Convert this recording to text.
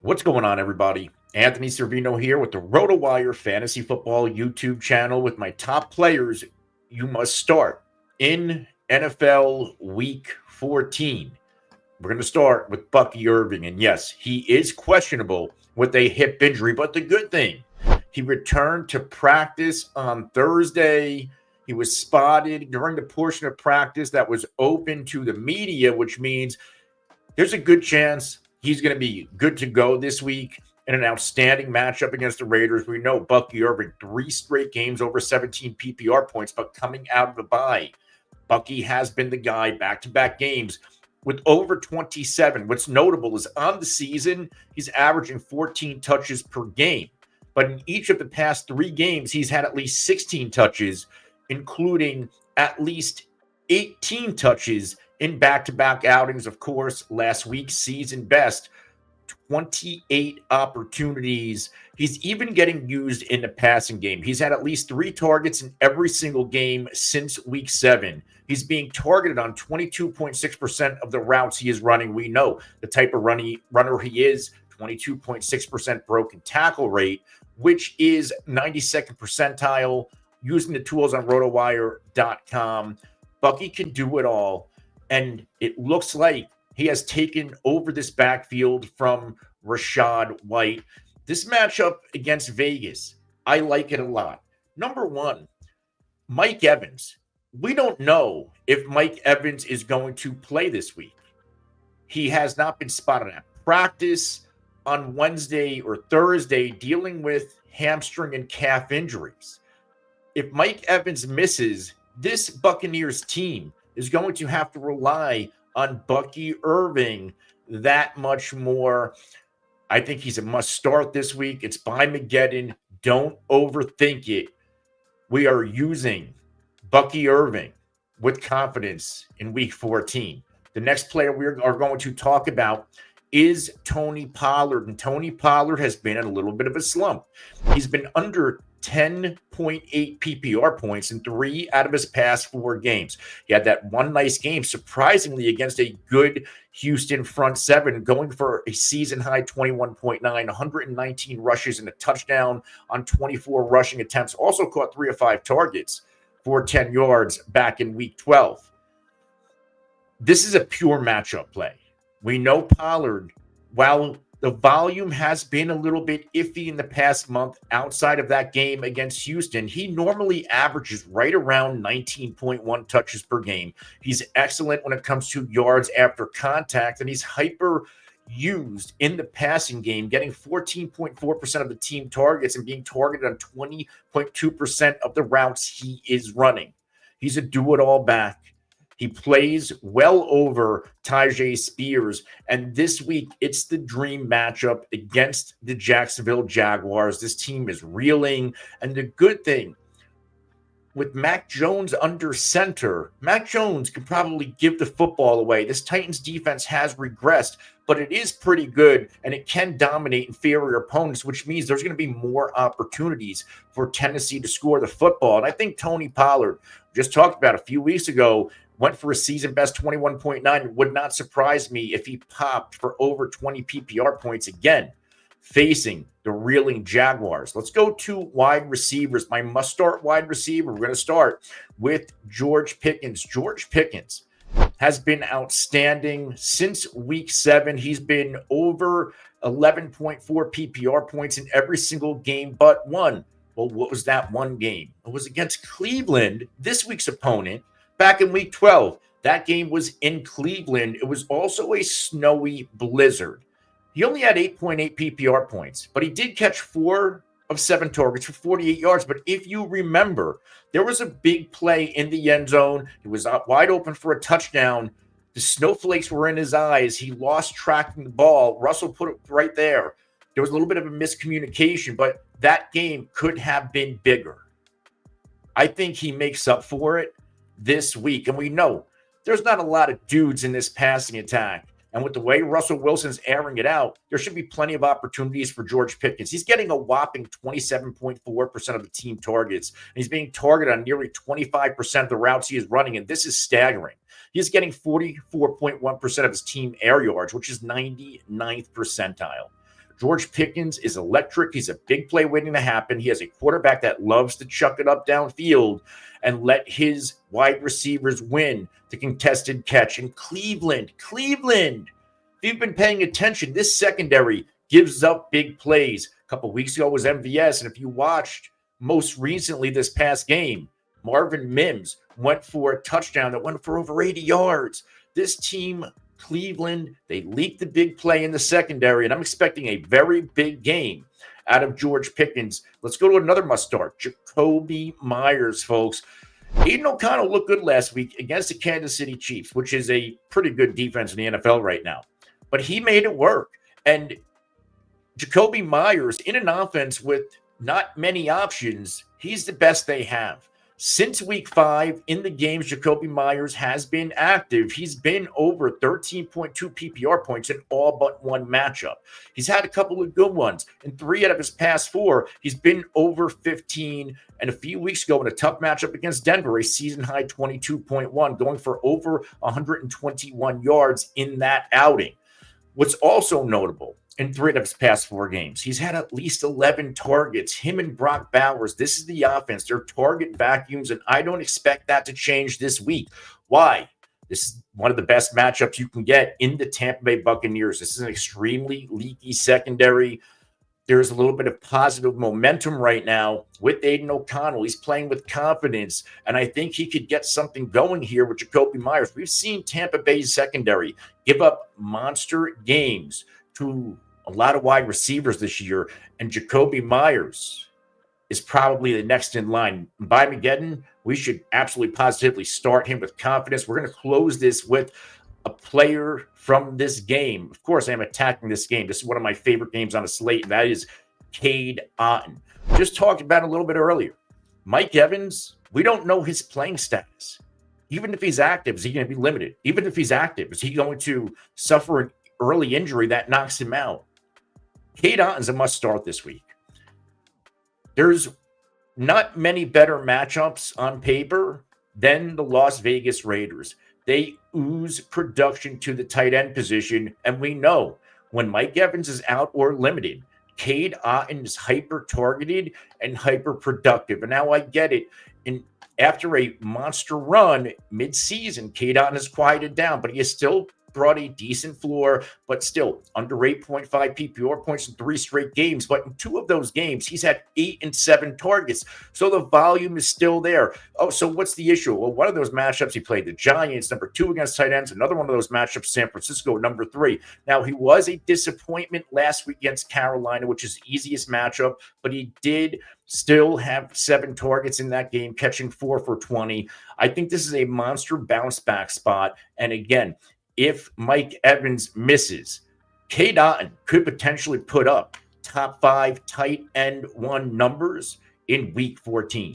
What's going on, everybody? Anthony Cervino here with the RotoWire Fantasy Football YouTube channel with my top players you must start in NFL Week 14. We're going to start with Bucky Iriving, and yes, he is questionable with a hip injury, but the good thing, he returned to practice on Thursday. He was spotted during the portion of practice that was open to the media, which means there's a good chance he's going to be good to go this week in an outstanding matchup against the Raiders. We know Bucky Irving, 3 straight games over 17 PPR points, but coming out of the bye, Bucky has been the guy back-to-back games with over 27. What's notable is on the season, he's averaging 14 touches per game. But in each of the past 3 games, he's had at least 16 touches, including at least 18 touches in back-to-back outings. Of course, last week's season best, 28 opportunities. He's even getting used in the passing game. He's had at least 3 targets in every single game since week 7. He's being targeted on 22.6% of the routes he is running. We know the type of runner he is, 22.6% broken tackle rate, which is 92nd percentile. Using the tools on RotoWire.com, Bucky can do it all. And it looks like he has taken over this backfield from Rachaad White. This matchup against Vegas, I like it a lot. Number one, Mike Evans. We don't know if Mike Evans is going to play this week. He has not been spotted at practice on Wednesday or Thursday dealing with hamstring and calf injuries. If Mike Evans misses, this Buccaneers team is going to have to rely on Bucky Irving that much more. I think he's a must start this week. It's by Mageddon. Don't overthink it. We are using Bucky Irving with confidence in week 14. The next player we are going to talk about is Tony Pollard. And Tony Pollard has been in a little bit of a slump. He's been under 10.8 PPR points in 3 out of his past 4 games. He had that one nice game, surprisingly, against a good Houston front 7, going for a season-high 21.9, 119 rushes and a touchdown on 24 rushing attempts. Also caught 3 of 5 targets for 10 yards back in week 12. This is a pure matchup play. We know Pollard, while the volume has been a little bit iffy in the past month outside of that game against Houston, he normally averages right around 19.1 touches per game. He's excellent when it comes to yards after contact, and he's hyper used in the passing game, getting 14.4% of the team targets and being targeted on 20.2% of the routes he is running. He's a do-it-all back. He plays well over Tyjae Spears, and this week it's the dream matchup against the Jacksonville Jaguars. This team is reeling, and the good thing, with Mac Jones under center, Mac Jones could probably give the football away. This Titans defense has regressed, but it is pretty good, and it can dominate inferior opponents, which means there's going to be more opportunities for Tennessee to score the football. And I think Tony Pollard, just talked about a few weeks ago, went for a season best 21.9. Would not surprise me if he popped for over 20 PPR points again, facing the reeling Jaguars. Let's go to wide receivers. My must-start wide receiver, we're going to start with George Pickens. George Pickens has been outstanding since week 7. He's been over 11.4 PPR points in every single game but one. Well, what was that one game? It was against Cleveland, this week's opponent, back in week 12. That game was in Cleveland. It was also a snowy blizzard. He only had 8.8 PPR points, but he did catch 4 of 7 targets for 48 yards. But if you remember, there was a big play in the end zone. He was wide open for a touchdown. The snowflakes were in his eyes. He lost tracking the ball. Russell put it right there. There was a little bit of a miscommunication, but that game could have been bigger. I think he makes up for it this week. And we know there's not a lot of dudes in this passing attack. And with the way Russell Wilson's airing it out, there should be plenty of opportunities for George Pickens. He's getting a whopping 27.4% of the team targets. And he's being targeted on nearly 25% of the routes he is running. And this is staggering. He's getting 44.1% of his team air yards, which is 99th percentile. George Pickens is electric. He's a big play waiting to happen. He has a quarterback that loves to chuck it up downfield and let his wide receivers win the contested catch. In Cleveland, if you've been paying attention, this secondary gives up big plays. A couple weeks ago was MVS, and if you watched most recently this past game, Marvin Mims went for a touchdown that went for over 80 yards. This team, Cleveland, they leaked the big play in the secondary, and I'm expecting a very big game out of George Pickens. Let's go to another must-start, Jakobi Meyers, folks. Aiden O'Connell looked good last week against the Kansas City Chiefs, which is a pretty good defense in the NFL right now. But he made it work. And Jakobi Meyers, in an offense with not many options, he's the best they have. Since week 5, in the games Jakobi Meyers has been active, he's been over 13.2 PPR points in all but one matchup. He's had a couple of good ones. In 3 out of his past 4, he's been over 15. And a few weeks ago in a tough matchup against Denver, a season-high 22.1, going for over 121 yards in that outing. What's also notable, in 3 of his past 4 games, he's had at least 11 targets. Him and Brock Bowers, this is the offense. They're target vacuums, and I don't expect that to change this week. Why? This is one of the best matchups you can get in the Tampa Bay Buccaneers. This is an extremely leaky secondary. There's a little bit of positive momentum right now with Aiden O'Connell. He's playing with confidence, and I think he could get something going here with Jakobi Meyers. We've seen Tampa Bay's secondary give up monster games to a lot of wide receivers this year, and Jakobi Meyers is probably the next in line. By Mageddon, we should absolutely positively start him with confidence. We're going to close this with a player from this game. Of course, I'm attacking this game. This is one of my favorite games on the slate, and that is Cade Otton. Just talked about it a little bit earlier. Mike Evans, we don't know his playing status. Even if he's active, is he going to be limited? Even if he's active, is he going to suffer an early injury that knocks him out? Cade Otton's a must start this week. There's not many better matchups on paper than the Las Vegas Raiders. They ooze production to the tight end position, and we know when Mike Evans is out or limited, Cade Otton is hyper-targeted and hyper-productive. And now I get it. After a monster run mid-season, Cade Otton has quieted down, but he has still brought a decent floor, but still under 8.5 PPR points in 3 straight games. But in 2 of those games, he's had 8 and 7 targets. So the volume is still there. Oh, so what's the issue? Well, one of those matchups, he played the Giants, number 2 against tight ends. Another one of those matchups, San Francisco, number 3. Now, he was a disappointment last week against Carolina, which is the easiest matchup, but he did still have 7 targets in that game, catching 4 for 20. I think this is a monster bounce back spot. And again, if Mike Evans misses, Cade Otton could potentially put up top 5 tight end 1 numbers in week 14.